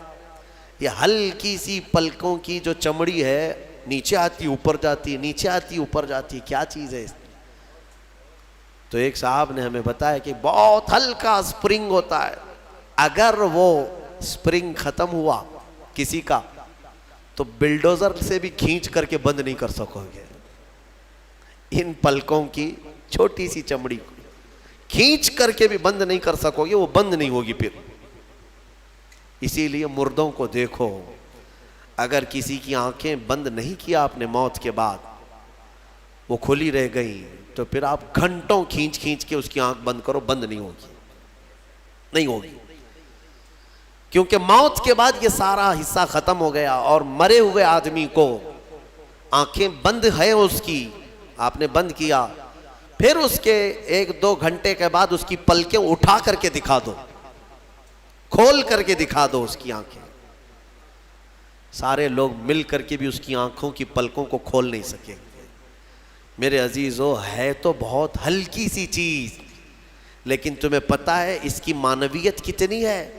یہ ہلکی سی پلکوں کی جو چمڑی ہے نیچے آتی اوپر جاتی، نیچے آتی اوپر جاتی، کیا چیز ہے؟ تو ایک صاحب نے ہمیں بتایا کہ بہت ہلکا سپرنگ ہوتا ہے، اگر وہ سپرنگ ختم ہوا کسی کا تو بلڈوزر سے بھی کھینچ کر کے بند نہیں کر سکو گے۔ ان پلکوں کی چھوٹی سی چمڑی کو کھینچ کر کے بھی بند نہیں کر سکو گے، وہ بند نہیں ہوگی پھر۔ اسی لیے مردوں کو دیکھو، اگر کسی کی آنکھیں بند نہیں کیا آپ نے موت کے بعد، وہ کھلی رہ گئی، تو پھر آپ گھنٹوں کھینچ کھینچ کے اس کی آنکھ بند کرو، بند نہیں ہوگی، نہیں ہوگی، کیونکہ موت کے بعد یہ سارا حصہ ختم ہو گیا۔ اور مرے ہوئے آدمی کو آنکھیں بند ہے اس کی، آپ نے بند کیا، پھر اس کے 1-2 گھنٹے کے بعد اس کی پلکیں اٹھا کر کے دکھا دو، کھول کر کے دکھا دو اس کی آنکھیں، سارے لوگ مل کر کے بھی اس کی آنکھوں کی پلکوں کو کھول نہیں سکیں گے۔ میرے عزیزو، ہے تو بہت ہلکی سی چیز، لیکن تمہیں پتہ ہے اس کی معنویت کتنی ہے؟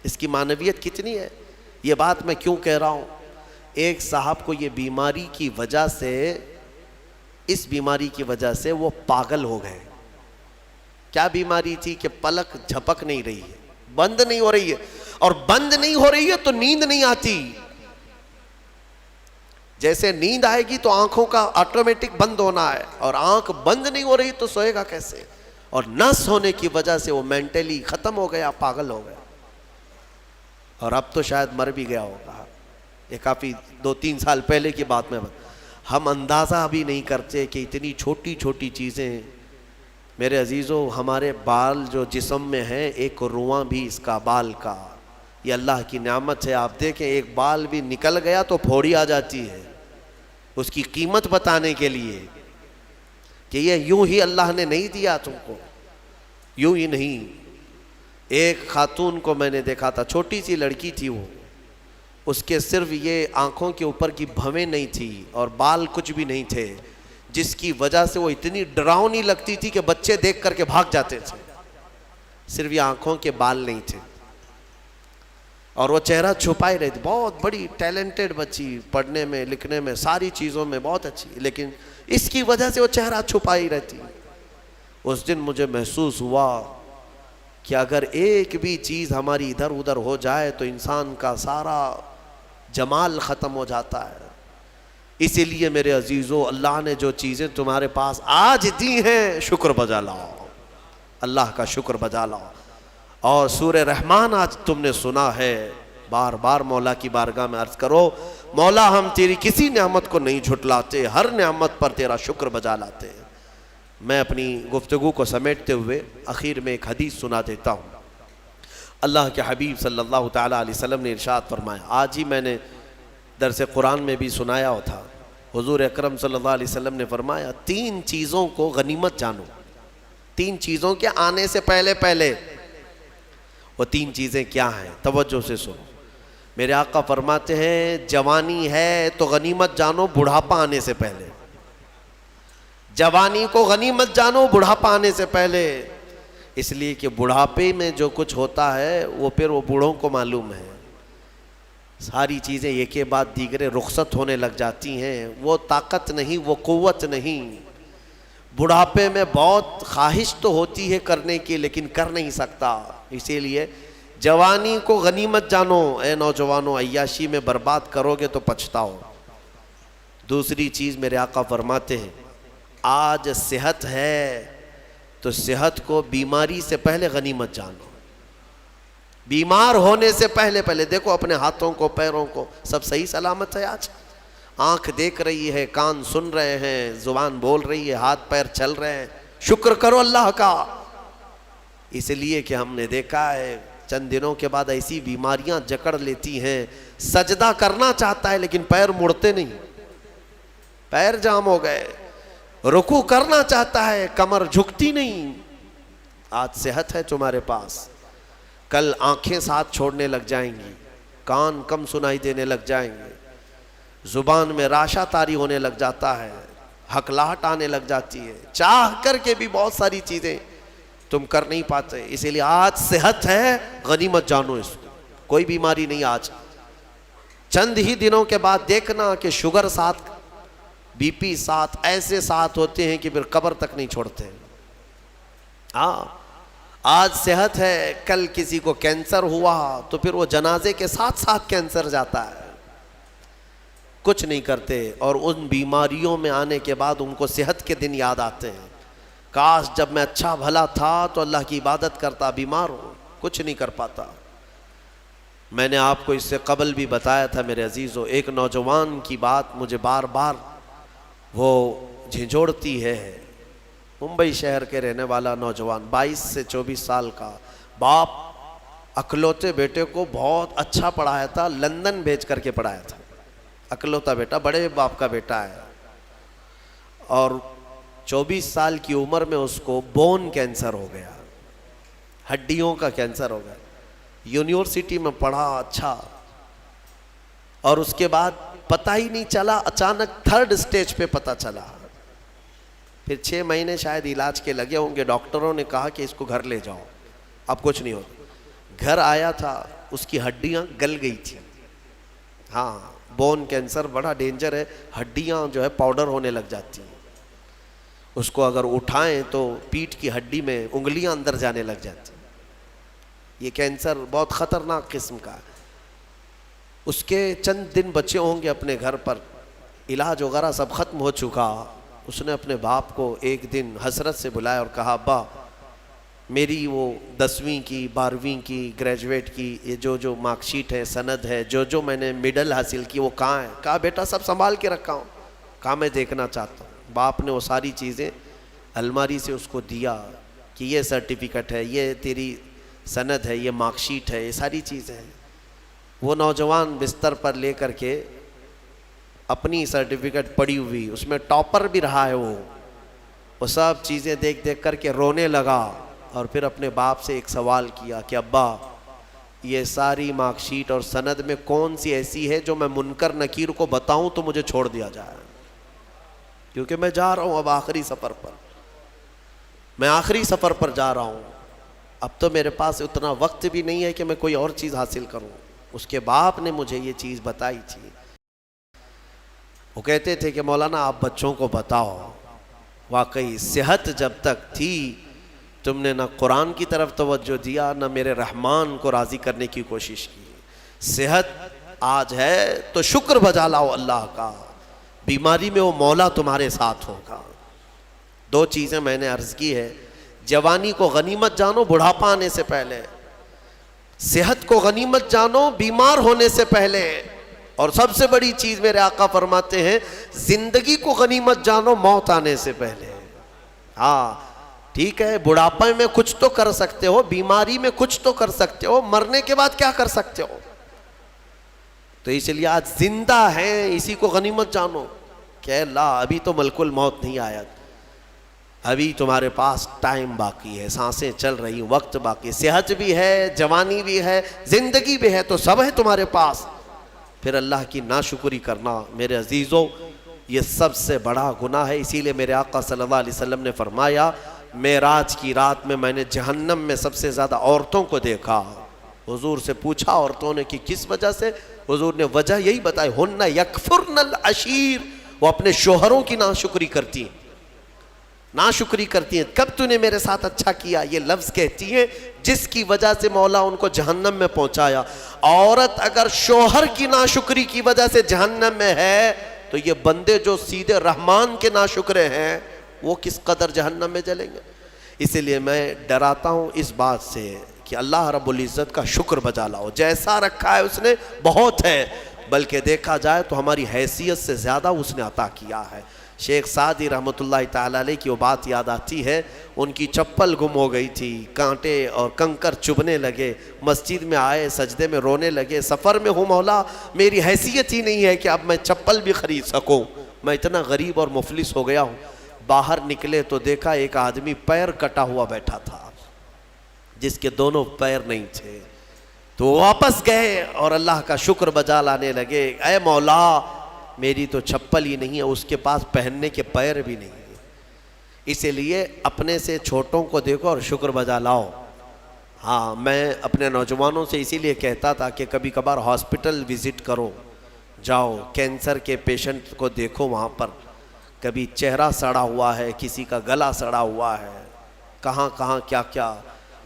اس کی معنویت کتنی ہے؟ یہ بات میں کیوں کہہ رہا ہوں؟ ایک صاحب کو یہ بیماری کی وجہ سے، اس بیماری کی وجہ سے وہ پاگل ہو گئے۔ کیا بیماری تھی؟ کہ پلک جھپک نہیں رہی ہے، بند نہیں ہو رہی ہے، اور بند نہیں ہو رہی ہے تو نیند نہیں آتی۔ جیسے نیند آئے گی تو آنکھوں کا آٹومیٹک بند ہونا ہے، اور آنکھ بند نہیں ہو رہی تو سوئے گا کیسے؟ اور نس ہونے کی وجہ سے وہ مینٹلی ختم ہو گیا، پاگل ہو گیا، اور اب تو شاید مر بھی گیا ہوگا۔ یہ کافی 2-3 سال پہلے کی بات میں ہم اندازہ بھی نہیں کرتے کہ اتنی چھوٹی چھوٹی چیزیں۔ میرے عزیزو، ہمارے بال جو جسم میں ہیں، ایک رواں بھی اس کا بال کا، یہ اللہ کی نعمت ہے۔ آپ دیکھیں ایک بال بھی نکل گیا تو پھوڑی آ جاتی ہے، اس کی قیمت بتانے کے لیے کہ یہ یوں ہی اللہ نے نہیں دیا تم کو، یوں ہی نہیں۔ ایک خاتون کو میں نے دیکھا تھا، چھوٹی سی لڑکی تھی، وہ اس کے صرف یہ آنکھوں کے اوپر کی بھویں نہیں تھی اور بال کچھ بھی نہیں تھے، جس کی وجہ سے وہ اتنی ڈراؤنی لگتی تھی کہ بچے دیکھ کر کے بھاگ جاتے تھے۔ صرف یہ آنکھوں کے بال نہیں تھے، اور وہ چہرہ چھپائے رہی تھی۔ بہت بڑی ٹیلنٹڈ بچی، پڑھنے میں لکھنے میں ساری چیزوں میں بہت اچھی، لیکن اس کی وجہ سے وہ چہرہ چھپائی رہتی۔ اس دن مجھے محسوس ہوا کہ اگر ایک بھی چیز ہماری ادھر ادھر ہو جائے تو انسان کا سارا جمال ختم ہو جاتا ہے۔ اسی لیے میرے عزیزو، اللہ نے جو چیزیں تمہارے پاس آج دی ہیں، شکر بجا لاؤ، اللہ کا شکر بجا لاؤ۔ اور سورہ رحمان آج تم نے سنا ہے، بار بار مولا کی بارگاہ میں عرض کرو، مولا ہم تیری کسی نعمت کو نہیں جھٹلاتے، ہر نعمت پر تیرا شکر بجا لاتے ہیں۔ میں اپنی گفتگو کو سمیٹتے ہوئے آخر میں ایک حدیث سنا دیتا ہوں۔ اللہ کے حبیب صلی اللہ تعالیٰ علیہ وسلم نے ارشاد فرمایا، آج ہی میں نے درس قرآن میں بھی سنایا تھا، حضور اکرم صلی اللہ علیہ وسلم نے فرمایا، 3 چیزوں کو غنیمت جانو، 3 چیزوں کے آنے سے پہلے پہلے۔ وہ 3 چیزیں کیا ہیں؟ توجہ سے سنو۔ میرے آقا فرماتے ہیں، جوانی ہے تو غنیمت جانو بڑھاپا آنے سے پہلے، جوانی کو غنیمت جانو بڑھاپا آنے سے پہلے، اس لیے کہ بڑھاپے میں جو کچھ ہوتا ہے وہ پھر وہ بوڑھوں کو معلوم ہے، ساری چیزیں ایک کے بعد دیگرے رخصت ہونے لگ جاتی ہیں، وہ طاقت نہیں، وہ قوت نہیں، بڑھاپے میں بہت خواہش تو ہوتی ہے کرنے کی لیکن کر نہیں سکتا، اسی لیے جوانی کو غنیمت جانو۔ اے نوجوانوں، عیاشی میں برباد کرو گے تو پچھتاؤ۔ دوسری چیز میرے آقا فرماتے ہیں، آج صحت ہے تو صحت کو بیماری سے پہلے غنیمت جانو۔ بیمار ہونے سے پہلے دیکھو اپنے ہاتھوں کو، پیروں کو، سب صحیح سلامت ہے آج؟ آنکھ دیکھ رہی ہے، کان سن رہے ہیں، زبان بول رہی ہے، ہاتھ پیر چل رہے ہیں، شکر کرو اللہ کا۔ اس لیے کہ ہم نے دیکھا ہے چند دنوں کے بعد ایسی بیماریاں جکڑ لیتی ہیں، سجدہ کرنا چاہتا ہے لیکن پیر مڑتے نہیں، پیر جام ہو گئے، رکوع کرنا چاہتا ہے کمر جھکتی نہیں۔ آج صحت ہے تمہارے پاس، کل آنکھیں ساتھ چھوڑنے لگ جائیں گی، کان کم سنائی دینے لگ جائیں گے، زبان میں راشا طاری ہونے لگ جاتا ہے، ہکلاہٹ آنے لگ جاتی ہے، چاہ کر کے بھی بہت ساری چیزیں تم کر نہیں پاتے۔ اسی لیے آج صحت ہے، غنیمت جانو اس کو، کوئی بیماری نہیں آج۔ چند ہی دنوں کے بعد دیکھنا کہ شوگر ساتھ، بی پی ساتھ، ایسے ساتھ ہوتے ہیں کہ پھر قبر تک نہیں چھوڑتے۔ ہاں آج صحت ہے، کل کسی کو کینسر ہوا تو پھر وہ جنازے کے ساتھ ساتھ کینسر جاتا ہے، کچھ نہیں کرتے، اور ان بیماریوں میں آنے کے بعد ان کو صحت کے دن یاد آتے ہیں، کاش جب میں اچھا بھلا تھا تو اللہ کی عبادت کرتا، بیمار ہوں کچھ نہیں کر پاتا۔ میں نے آپ کو اس سے قبل بھی بتایا تھا میرے عزیزو، ایک نوجوان کی بات مجھے بار بار وہ جھنجھوڑتی ہے، ممبئی شہر کے رہنے والا نوجوان، 22 سے 24 سال کا، باپ اکلوتے بیٹے کو بہت اچھا پڑھایا تھا، لندن بھیج کر کے پڑھایا تھا، اکلوتا بیٹا، بڑے باپ کا بیٹا ہے، اور 24 سال کی عمر میں اس کو بون کینسر ہو گیا، ہڈیوں کا کینسر ہو گیا۔ یونیورسٹی میں پڑھا اچھا، اور اس کے بعد پتہ ہی نہیں چلا، اچانک 3rd سٹیج پہ پتہ چلا، پھر 6 مہینے شاید علاج کے لگے ہوں گے، ڈاکٹروں نے کہا کہ اس کو گھر لے جاؤ، اب کچھ نہیں ہوتا۔ گھر آیا تھا، اس کی ہڈیاں گل گئی تھی۔ ہاں بون کینسر بڑا ڈینجر ہے، ہڈیاں جو ہے پاؤڈر ہونے لگ جاتی ہیں، اس کو اگر اٹھائیں تو پیٹھ کی ہڈی میں انگلیاں اندر جانے لگ جاتی ہیں، یہ کینسر بہت خطرناک قسم کا ہے۔ اس کے چند دن بچے ہوں گے اپنے گھر پر، علاج وغیرہ سب ختم ہو چکا، اس نے اپنے باپ کو ایک دن حسرت سے بلایا اور کہا، ابا میری وہ 10ویں کی، 12ویں کی، گریجویٹ کی یہ جو مارک شیٹ ہے، سند ہے، جو میں نے میڈل حاصل کی وہ کہاں ہے؟ کہا بیٹا سب سنبھال کے رکھا ہوں۔ کہا میں دیکھنا چاہتا ہوں۔ باپ نے وہ ساری چیزیں الماری سے اس کو دیا کہ یہ سرٹیفکیٹ ہے، یہ تیری سند ہے، یہ مارک شیٹ ہے، یہ ساری چیزیں ہیں۔ وہ نوجوان بستر پر لے کر کے اپنی سرٹیفکیٹ پڑی ہوئی، اس میں ٹاپر بھی رہا ہے، وہ سب چیزیں دیکھ دیکھ کر کے رونے لگا، اور پھر اپنے باپ سے ایک سوال کیا کہ ابا یہ ساری مارک شیٹ اور سند میں کون سی ایسی ہے جو میں منکر نکیر کو بتاؤں تو مجھے چھوڑ دیا جائے، کیونکہ میں جا رہا ہوں اب آخری سفر پر، میں آخری سفر پر جا رہا ہوں، اب تو میرے پاس اتنا وقت بھی نہیں ہے کہ میں کوئی اور چیز حاصل کروں۔ اس کے باپ نے مجھے یہ چیز بتائی تھی، وہ کہتے تھے کہ مولانا آپ بچوں کو بتاؤ، واقعی صحت جب تک تھی تم نے نہ قرآن کی طرف توجہ دیا، نہ میرے رحمان کو راضی کرنے کی کوشش کی۔ صحت آج ہے تو شکر بجا لاؤ اللہ کا، بیماری میں وہ مولا تمہارے ساتھ ہوگا۔ 2 چیزیں میں نے عرض کی ہے، جوانی کو غنیمت جانو بڑھاپا آنے سے پہلے، صحت کو غنیمت جانو بیمار ہونے سے پہلے، اور سب سے بڑی چیز میرے آقا فرماتے ہیں زندگی کو غنیمت جانو موت آنے سے پہلے۔ ہاں ٹھیک ہے، بڑھاپے میں کچھ تو کر سکتے ہو، بیماری میں کچھ تو کر سکتے ہو، مرنے کے بعد کیا کر سکتے ہو؟ تو اس لیے آج زندہ ہیں، اسی کو غنیمت جانو کہ اللہ ابھی تو ملک الموت نہیں آیا، ابھی تمہارے پاس ٹائم باقی ہے، سانسیں چل رہی، وقت باقی، صحت بھی ہے، جوانی بھی ہے، زندگی بھی ہے، تو سب ہے تمہارے پاس۔ پھر اللہ کی ناشکری کرنا میرے عزیزوں یہ سب سے بڑا گناہ ہے۔ اسی لیے میرے آقا صلی اللہ علیہ وسلم نے فرمایا معراج کی رات میں نے جہنم میں سب سے زیادہ عورتوں کو دیکھا۔ حضور سے پوچھا عورتوں نے کہ کس وجہ سے؟ حضور نے وجہ یہی بتائی، ہن یکفرن العشیر، وہ اپنے شوہروں کی ناشکری کرتی ہیں۔ ناشکری کرتی ہیں. کب تو نے میرے ساتھ اچھا کیا, یہ لفظ کہتی ہیں جس کی وجہ سے مولا ان کو جہنم میں پہنچایا. عورت اگر شوہر کی ناشکری کی وجہ سے جہنم میں ہے تو یہ بندے جو سیدھے رحمان کے ناشکرے ہیں وہ کس قدر جہنم میں جلیں گے. اسی لیے میں ڈراتا ہوں اس بات سے کہ اللہ رب العزت کا شکر بجا لاؤ. جیسا رکھا ہے اس نے بہت ہے, بلکہ دیکھا جائے تو ہماری حیثیت سے زیادہ اس نے عطا کیا ہے. شیخ سعدی رحمۃ اللہ تعالیٰ علیہ کی وہ بات یاد آتی ہے, ان کی چپل گم ہو گئی تھی, کانٹے اور کنکر چبھنے لگے, مسجد میں آئے سجدے میں رونے لگے, سفر میں ہوں مولا میری حیثیت ہی نہیں ہے کہ اب میں چپل بھی خرید سکوں, میں اتنا غریب اور مفلس ہو گیا ہوں. باہر نکلے تو دیکھا ایک آدمی پیر کٹا ہوا بیٹھا تھا جس کے دونوں پیر نہیں تھے. تو واپس گئے اور اللہ کا شکر بجا لانے لگے, اے مولا میری تو چپل ہی نہیں ہے, اس کے پاس پہننے کے پیر بھی نہیں ہے. اسی لیے اپنے سے چھوٹوں کو دیکھو اور شکر بجا لاؤ. ہاں میں اپنے نوجوانوں سے اسی لیے کہتا تھا کہ کبھی کبھار ہاسپٹل وزٹ کرو, جاؤ کینسر کے پیشنٹ کو دیکھو, وہاں پر کبھی چہرہ سڑا ہوا ہے, کسی کا گلا سڑا ہوا ہے, کہاں کہاں کیا کیا.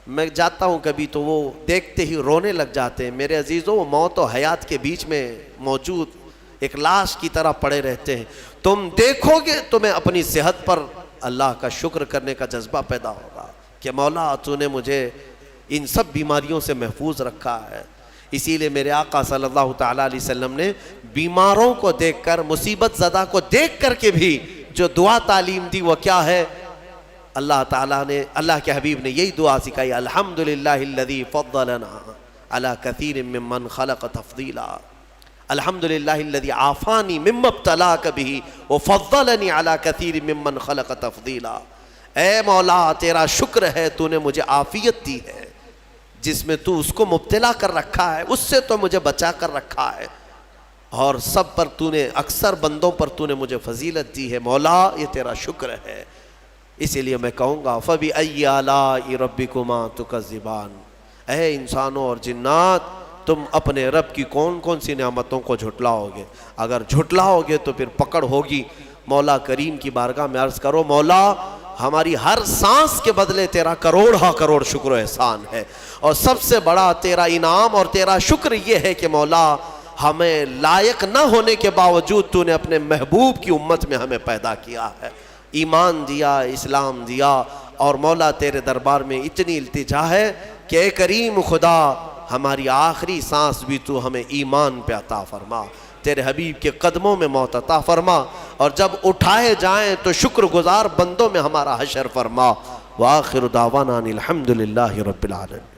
میں جاتا ہوں کبھی تو وہ دیکھتے ہی رونے لگ جاتے ہیں. میرے عزیزوں وہ موت و حیات کے بیچ میں موجود ایک لاش کی طرح پڑے رہتے ہیں. تم دیکھو گے تمہیں اپنی صحت پر اللہ کا شکر کرنے کا جذبہ پیدا ہوگا کہ مولا تو نے مجھے ان سب بیماریوں سے محفوظ رکھا ہے. اسی لیے میرے آقا صلی اللہ تعالیٰ علیہ وسلم نے بیماروں کو دیکھ کر, مصیبت زدہ کو دیکھ کر کے بھی جو دعا تعلیم دی وہ کیا ہے؟ اللہ تعالیٰ نے, اللہ کے حبیب نے یہی دعا سکھائی, الحمدللہ الذی فضلنا علی کثیر ممن خلق تفضیلا, الحمدللہ الذی عافانی مما ابتلاک بہ وفضلنی علی کثیر ممن خلق تفضیلا. اے مولا تیرا شکر ہے تو نے مجھے عافیت دی ہے, جس میں تو اس کو مبتلا کر رکھا ہے اس سے تو مجھے بچا کر رکھا ہے, اور سب پر تو نے اکثر بندوں پر تو نے مجھے فضیلت دی ہے. مولا یہ تیرا شکر ہے. اسی لیے میں کہوں گا فَبِأَيِّ آلَاءِ رَبِّكُمَا تُكَذِّبَانِ, اے انسانوں اور جنات تم اپنے رب کی کون کون سی نعمتوں کو جھٹلاؤ گے؟ اگر جھٹلاؤ گے تو پھر پکڑ ہوگی. مولا کریم کی بارگاہ میں عرض کرو, مولا ہماری ہر سانس کے بدلے تیرا کروڑ کروڑ شکر و احسان ہے, اور سب سے بڑا تیرا انعام اور تیرا شکر یہ ہے کہ مولا ہمیں لائق نہ ہونے کے باوجود تو نے اپنے محبوب کی امت میں ہمیں پیدا کیا ہے, ایمان دیا, اسلام دیا. اور مولا تیرے دربار میں اتنی التجا ہے کہ اے کریم خدا ہماری آخری سانس بھی تو ہمیں ایمان پہ عطا فرما, تیرے حبیب کے قدموں میں موت عطا فرما, اور جب اٹھائے جائیں تو شکر گزار بندوں میں ہمارا حشر فرما. وآخر دعوانا الحمدللہ رب العالمین.